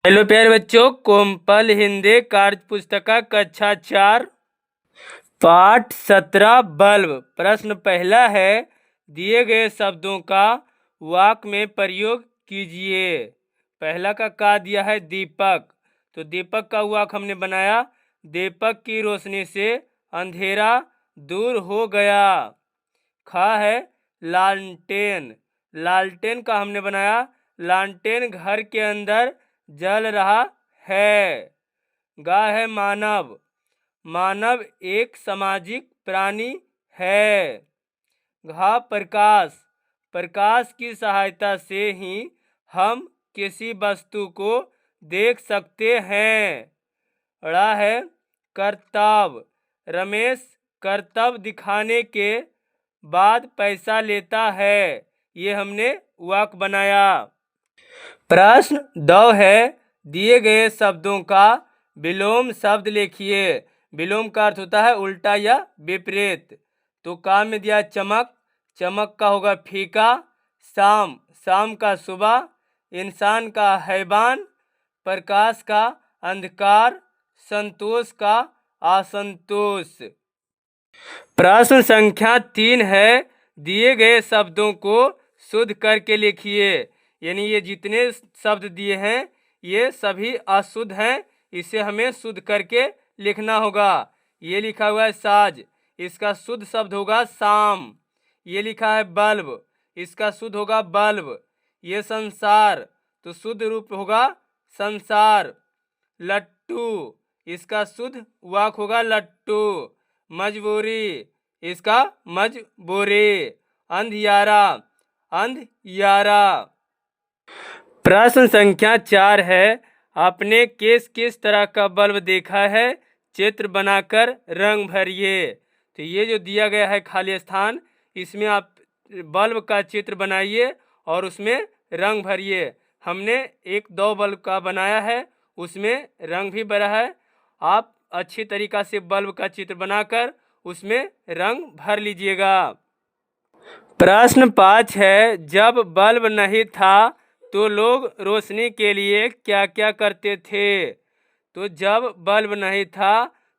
Hello प्यारे बच्चों, कोमपल हिंदी कार्य पुस्तिका कक्षा 4 पाठ 17 बल्ब। प्रश्न पहला है, दिए गए शब्दों का वाक्य में प्रयोग कीजिए। पहला का दिया है दीपक, तो दीपक का वाक्य हमने बनाया, दीपक की रोशनी से अंधेरा दूर हो गया। खा है लालटेन, लालटेन का हमने बनाया, लालटेन घर के अंदर जल रहा है। गा है मानव, मानव एक सामाजिक प्राणी है। घा प्रकाश, प्रकाश की सहायता से ही हम किसी वस्तु को देख सकते हैं। ड़ा है कर्तव्य, रमेश कर्तव्य दिखाने के बाद पैसा लेता है। ये हमने वाक्य बनाया। प्रश्न 2 है, दिए गए शब्दों का विलोम शब्द लिखिए। विलोम का अर्थ होता है उल्टा या विपरीत। तो का में दिया चमक, चमक का होगा फीका। शाम, शाम का सुबह। इंसान का हैवान। प्रकाश का अंधकार। संतोष का असंतोष। प्रश्न संख्या 3 है, दिए गए शब्दों को शुद्ध करके लिखिए। यानी ये जितने शब्द दिए हैं ये सभी अशुद्ध हैं, इसे हमें शुद्ध करके लिखना होगा। ये लिखा हुआ है साज, इसका शुद्ध शब्द होगा शाम। ये लिखा है बल्ब, इसका शुद्ध होगा बल्ब। ये संसार, तो शुद्ध रूप होगा संसार। लट्टू, इसका शुद्ध वाक्य होगा लट्टू। मजबूरी, इसका मजबूरी। अंधियारा, अंधियारा। प्रश्न संख्या 4 है, आपने किस तरह का बल्ब देखा है, चित्र बनाकर रंग भरिए। तो ये जो दिया गया है खाली स्थान, इसमें आप बल्ब का चित्र बनाइए और उसमें रंग भरिए। हमने 1-2 बल्ब का बनाया है, उसमें रंग भी भरा है। आप अच्छी तरीक़ा से बल्ब का चित्र बनाकर उसमें रंग भर लीजिएगा। प्रश्न 5 है, जब बल्ब नहीं था तो लोग रोशनी के लिए क्या क्या करते थे। तो जब बल्ब नहीं था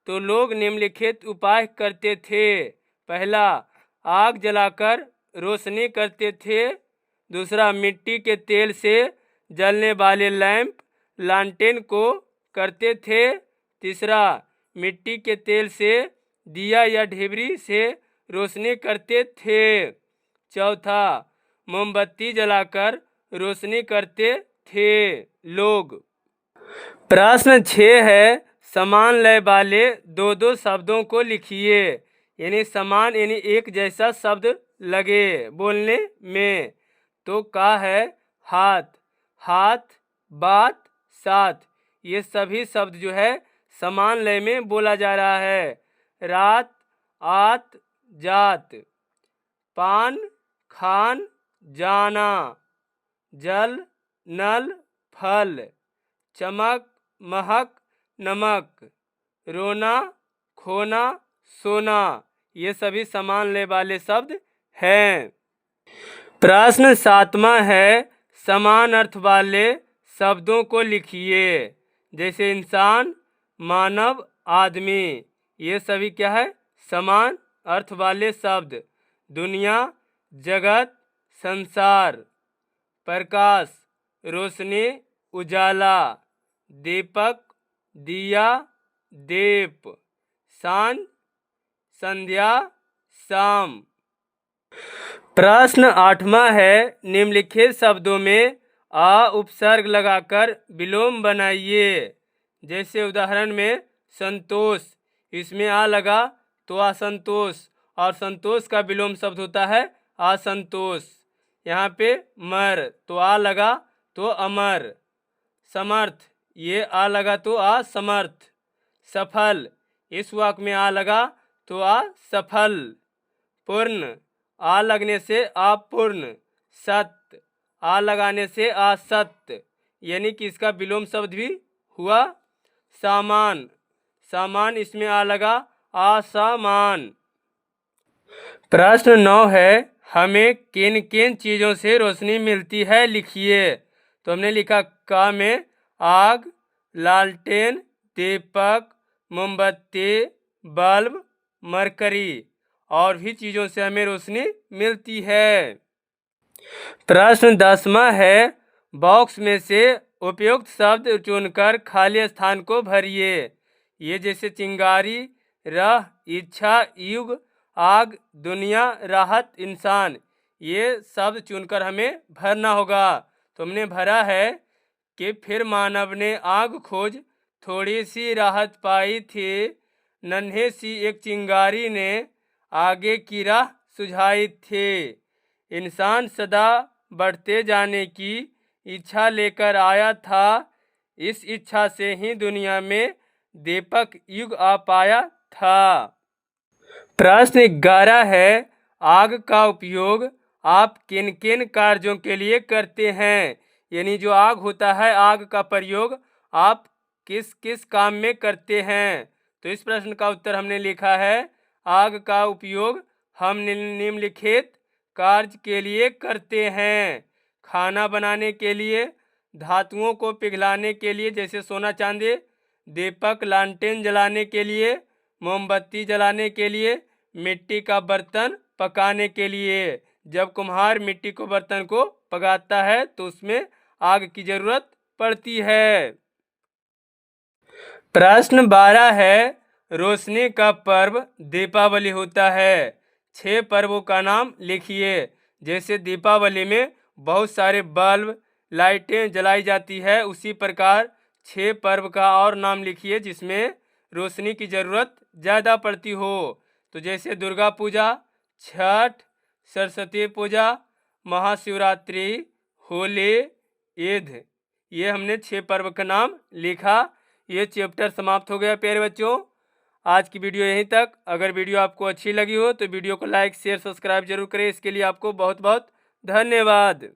तो लोग निम्नलिखित उपाय करते थे। पहला, आग जलाकर रोशनी करते थे। दूसरा, मिट्टी के तेल से जलने वाले लैंप लालटेन को करते थे। तीसरा, मिट्टी के तेल से दिया या ढिबरी से रोशनी करते थे। चौथा, मोमबत्ती जलाकर रोशनी करते थे लोग। प्रश्न 6 है, समान लय वाले 2 शब्दों को लिखिए। यानी समान यानी एक जैसा शब्द लगे बोलने में। तो का है हाथ, हाथ, बात, साथ। ये सभी शब्द जो है समान लय में बोला जा रहा है। रात, आत, जात। पान, खान, जाना। जल, नल, फल। चमक, महक, नमक। रोना, खोना, सोना। ये सभी समान लय वाले शब्द हैं। प्रश्न 7वां है, समान अर्थ वाले शब्दों को लिखिए। जैसे इंसान, मानव, आदमी। ये सभी क्या है, समान अर्थ वाले शब्द। दुनिया, जगत, संसार। प्रकाश, रोशनी, उजाला। दीपक, दिया, दीप। सांझ, संध्या, शाम। प्रश्न 8वां है, निम्नलिखित शब्दों में आ उपसर्ग लगाकर विलोम बनाइए। जैसे उदाहरण में संतोष, इसमें आ लगा तो असंतोष, और संतोष का विलोम शब्द होता है असंतोष। यहाँ पे मर, तो आ लगा तो अमर। समर्थ, ये आ लगा तो असमर्थ। सफल, इस वाक्य में आ लगा तो असफल। पूर्ण, आ लगने से अपूर्ण। सत्य, आ लगाने से असत्य, यानी कि इसका विलोम शब्द भी हुआ सामान। सामान, इसमें आ लगा असमान। प्रश्न 9 है, हमें किन किन चीज़ों से रोशनी मिलती है लिखिए। तो हमने लिखा का में आग, लालटेन, दीपक, मोमबत्ती, बल्ब, मरकरी और भी चीज़ों से हमें रोशनी मिलती है। प्रश्न 10वां है, बॉक्स में से उपयुक्त शब्द चुनकर खाली स्थान को भरिए। ये जैसे चिंगारी, रह, इच्छा, युग, आग, दुनिया, राहत, इंसान, ये शब्द चुनकर हमें भरना होगा। तो हमने भरा है कि फिर मानव ने आग खोज थोड़ी सी राहत पाई थी, नन्हे सी एक चिंगारी ने आगे की राह सुझाई थी। इंसान सदा बढ़ते जाने की इच्छा लेकर आया था, इस इच्छा से ही दुनिया में दीपक युग आ पाया था। प्रश्न 11 है, आग का उपयोग आप किन किन कार्यों के लिए करते हैं? यानी जो आग होता है, आग का प्रयोग आप किस किस काम में करते हैं? तो इस प्रश्न का उत्तर हमने लिखा है, आग का उपयोग हम निम्नलिखित कार्य के लिए करते हैं। खाना बनाने के लिए, धातुओं को पिघलाने के लिए जैसे सोना चांदी, दीपक लालटेन जलाने के लिए, मोमबत्ती जलाने के लिए, मिट्टी का बर्तन पकाने के लिए। जब कुम्हार मिट्टी को बर्तन को पकाता है तो उसमें आग की जरूरत पड़ती है। प्रश्न 12 है, रोशनी का पर्व दीपावली होता है, 6 पर्वों का नाम लिखिए। जैसे दीपावली में बहुत सारे बल्ब, लाइटें जलाई जाती है, उसी प्रकार 6 पर्व का और नाम लिखिए जिसमें रोशनी की ज़रूरत ज़्यादा पड़ती हो। तो जैसे दुर्गा पूजा, छठ, सरस्वती पूजा, महाशिवरात्रि, होली, ईद, ये हमने 6 पर्व का नाम लिखा। ये चैप्टर समाप्त हो गया प्यारे बच्चों। आज की वीडियो यहीं तक। अगर वीडियो आपको अच्छी लगी हो तो वीडियो को लाइक, शेयर, सब्सक्राइब जरूर करें। इसके लिए आपको बहुत बहुत धन्यवाद।